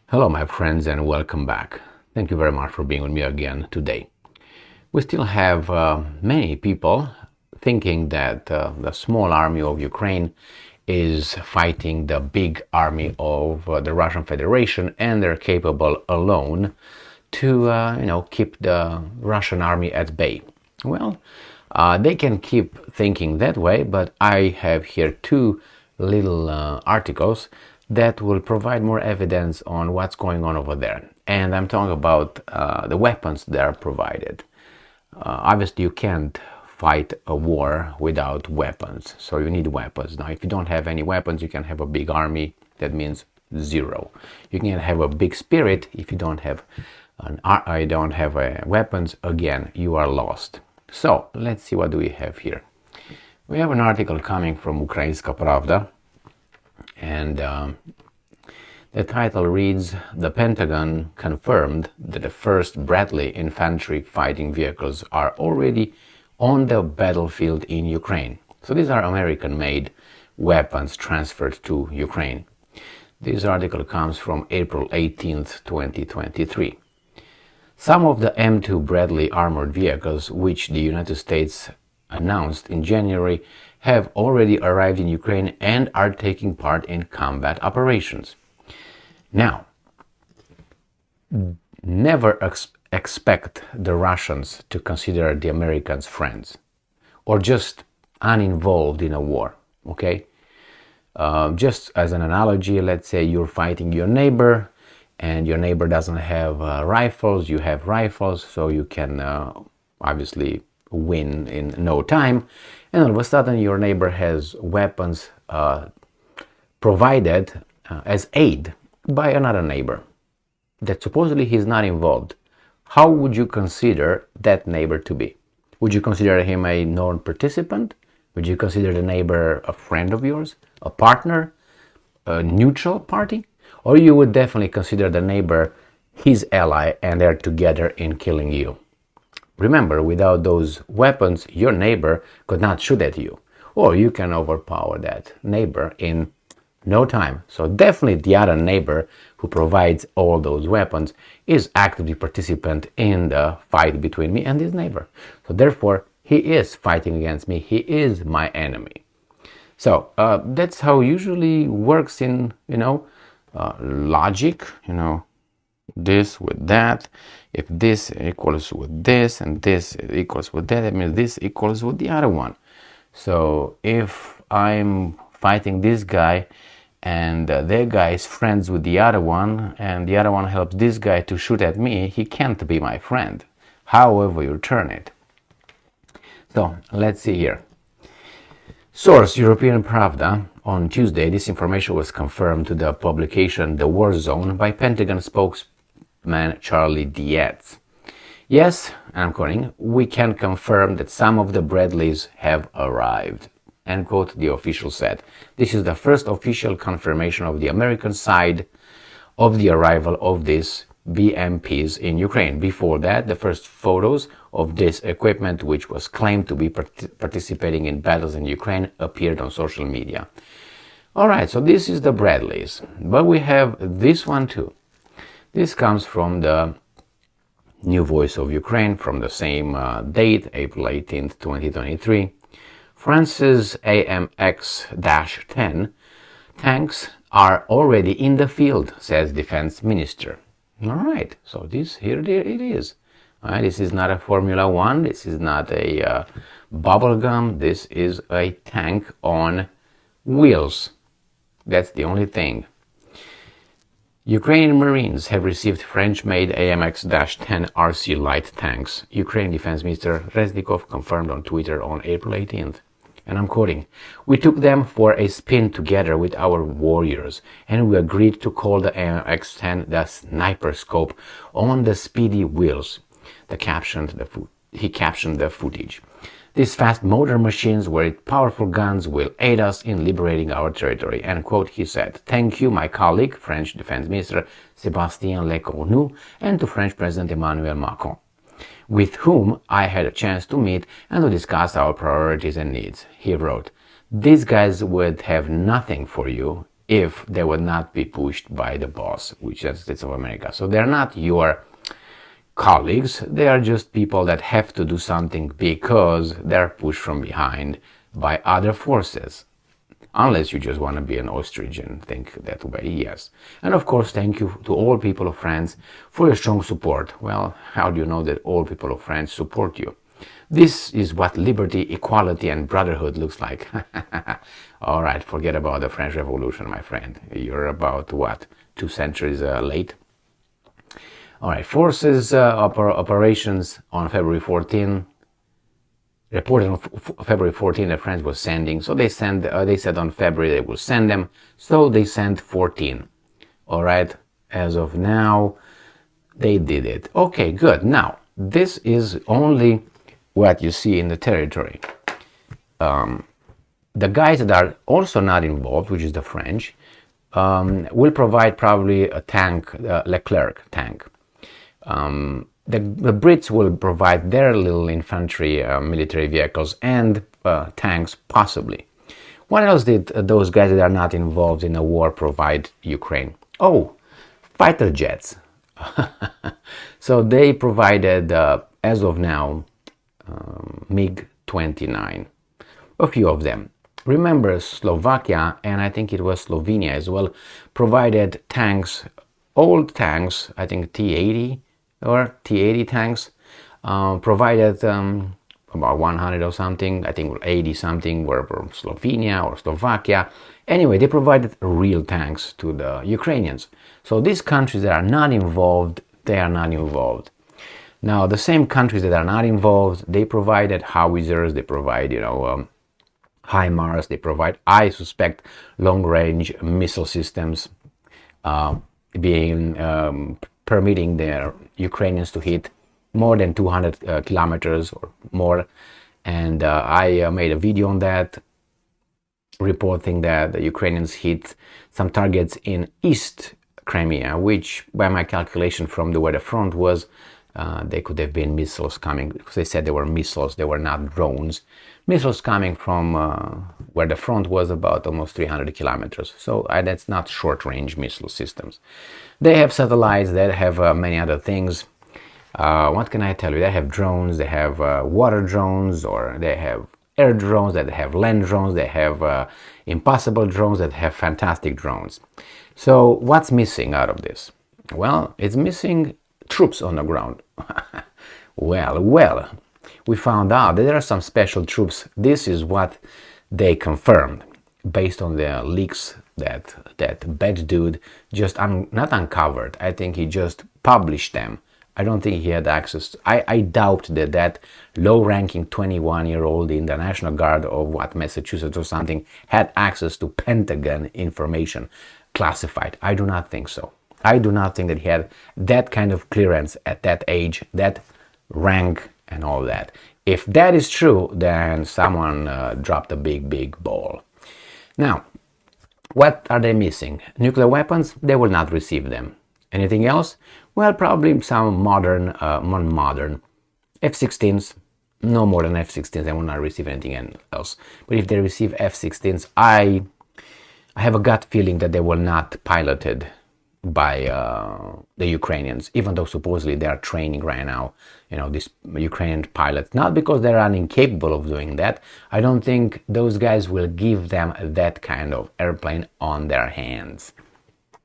Hello my friends and welcome back. Thank you very much for being with me again today. We still have many people thinking that the small army of Ukraine is fighting the big army of the Russian Federation and they're capable alone to keep the Russian army at bay. Well, they can keep thinking that way, but I have here two little articles that will provide more evidence on what's going on over there. And I'm talking about the weapons that are provided. Obviously, you can't fight a war without weapons, so you need weapons. Now, if you don't have any weapons, you can have a big army. That means zero. You can have a big spirit. If you don't have weapons, again, you are lost. So let's see, what do we have here. We have an article coming from Ukrainska Pravda, and the title reads, "The Pentagon confirmed that the first Bradley infantry fighting vehicles are already on the battlefield in Ukraine." So these are American-made weapons transferred to Ukraine. This article comes from April 18th, 2023. Some of the M2 Bradley armored vehicles, which the United States announced in January, have already arrived in Ukraine and are taking part in combat operations. Now, never expect the Russians to consider the Americans friends or just uninvolved in a war, okay? Just as an analogy, let's say you're fighting your neighbor and your neighbor doesn't have rifles, you have rifles, so you can obviously win in no time, and all of a sudden your neighbor has weapons provided as aid by another neighbor that supposedly he's not involved. How would you consider that neighbor to be? Would you consider him a non-participant? Would you consider the neighbor a friend of yours, a partner, a neutral party? Or you would definitely consider the neighbor his ally and they're together in killing you? Remember, without those weapons, your neighbor could not shoot at you, or you can overpower that neighbor in no time. So definitely the other neighbor who provides all those weapons is actively participant in the fight between me and this neighbor. So therefore, he is fighting against me. He is my enemy. So that's how usually works in, logic, this with that. If this equals with this and this equals with that, that means this equals with the other one. So if I'm fighting this guy and that guy is friends with the other one and the other one helps this guy to shoot at me, he can't be my friend, however you turn it. So let's see here. Source: European Pravda. On Tuesday, this information was confirmed to the publication The War Zone by Pentagon spokesman Charlie Dietz. "Yes," and I'm quoting, "we can confirm that some of the Bradleys have arrived," end quote, the official said. This is the first official confirmation of the American side of the arrival of these BMPs in Ukraine. Before that, the first photos of this equipment, which was claimed to be participating in battles in Ukraine, appeared on social media. All right, so this is the Bradleys, but we have this one too. This comes from the New Voice of Ukraine from the same date, April 18th, 2023. France's AMX-10 tanks are already in the field, says Defense Minister. All right, so here it is. All right, this is not a Formula One. This is not a bubble gum. This is a tank on wheels. That's the only thing. Ukrainian Marines have received French-made AMX-10 RC light tanks. Ukraine Defense Minister Reznikov confirmed on Twitter on April 18th. And I'm quoting, "We took them for a spin together with our warriors, and we agreed to call the AMX-10 the sniper scope on the speedy wheels." He captioned the footage. "These fast motor machines with powerful guns will aid us in liberating our territory," end quote, he said. "Thank you, my colleague, French Defense Minister Sébastien Lecornu, and to French President Emmanuel Macron, with whom I had a chance to meet and to discuss our priorities and needs," he wrote. "These guys would have nothing for you if they would not be pushed by the boss, which is the States of America. So they're not your colleagues, they are just people that have to do something because they're pushed from behind by other forces. Unless you just want to be an ostrich and think that way, yes. And of course, thank you to all people of France for your strong support. Well, how do you know that all people of France support you? This is what liberty, equality, and brotherhood looks like. All right, forget about the French Revolution, my friend. You're about, what, 2 centuries late? All right, forces operations on February 14. Reported on February 14 that France was sending. So they said on February they will send them. So they sent 14. All right, as of now, they did it. Okay, good. Now, this is only what you see in the territory. The guys that are also not involved, which is the French, will provide probably a tank, Leclerc tank. The Brits will provide their little infantry military vehicles and tanks, possibly. What else did those guys that are not involved in the war provide Ukraine? Oh, fighter jets. So they provided, as of now, MiG-29, a few of them. Remember, Slovakia, and I think it was Slovenia as well, provided tanks, old tanks, I think T-80 or T-80 tanks, provided about 100 or something, I think 80 something were from Slovenia or Slovakia. Anyway, they provided real tanks to the Ukrainians. So these countries that are not involved, they are not involved. Now, the same countries that are not involved, they provided howitzers, they provide, HIMARS, they provide, I suspect, long-range missile systems, permitting their Ukrainians to hit more than 200 kilometers or more. And I made a video on that, reporting that the Ukrainians hit some targets in East Crimea, which, by my calculation from where the front was, they could have been missiles coming, because they said they were missiles, they were not drones. Missiles coming from where the front was, about almost 300 kilometers. So that's not short-range missile systems. They have satellites, they have many other things. What can I tell you? They have drones, they have water drones, or they have air drones, they have land drones, they have impossible drones, that have fantastic drones. So what's missing out of this? Well, it's missing troops on the ground. Well, we found out that there are some special troops. This is what they confirmed based on the leaks that bad dude just not uncovered. I think he just published them. I don't think he had access. I doubt that low-ranking 21-year-old in the National Guard of Massachusetts or something had access to Pentagon information, classified. I do not think so. I do not think that he had that kind of clearance at that age, that rank, and all that. If that is true, then someone dropped a big ball. Now, what are they missing? Nuclear weapons? They will not receive them. Anything else? Well, probably some modern F-16s. No more than F-16s. They will not receive anything else. But if they receive F-16s, I have a gut feeling that they will not piloted by the Ukrainians, even though supposedly they are training right now, these Ukrainian pilots, not because they're incapable of doing that. I don't think those guys will give them that kind of airplane on their hands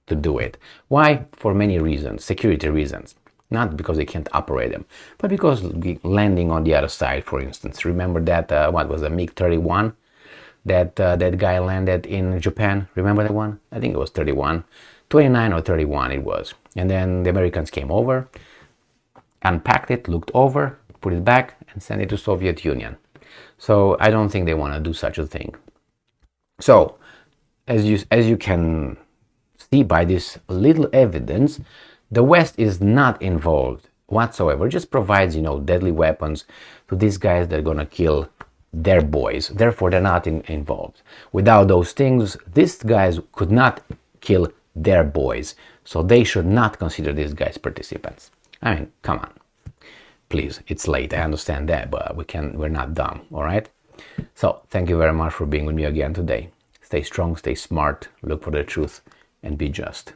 to do it. Why? For many reasons, security reasons. Not because they can't operate them, but because landing on the other side, for instance. Remember that, what was the MiG-31? That guy landed in Japan. Remember that one? I think it was 29 or 31 it was. And then the Americans came over, unpacked it, looked over, put it back, and sent it to Soviet Union. So I don't think they want to do such a thing. So, as you can see by this little evidence, the West is not involved whatsoever. It just provides, deadly weapons to these guys that are going to kill their boys. Therefore, they're not involved. Without those things, these guys could not kill their boys. So they should not consider these guys participants. I mean, come on. Please, it's late. I understand that, but we're not dumb, all right? So, thank you very much for being with me again today. Stay strong, stay smart, look for the truth, and be just.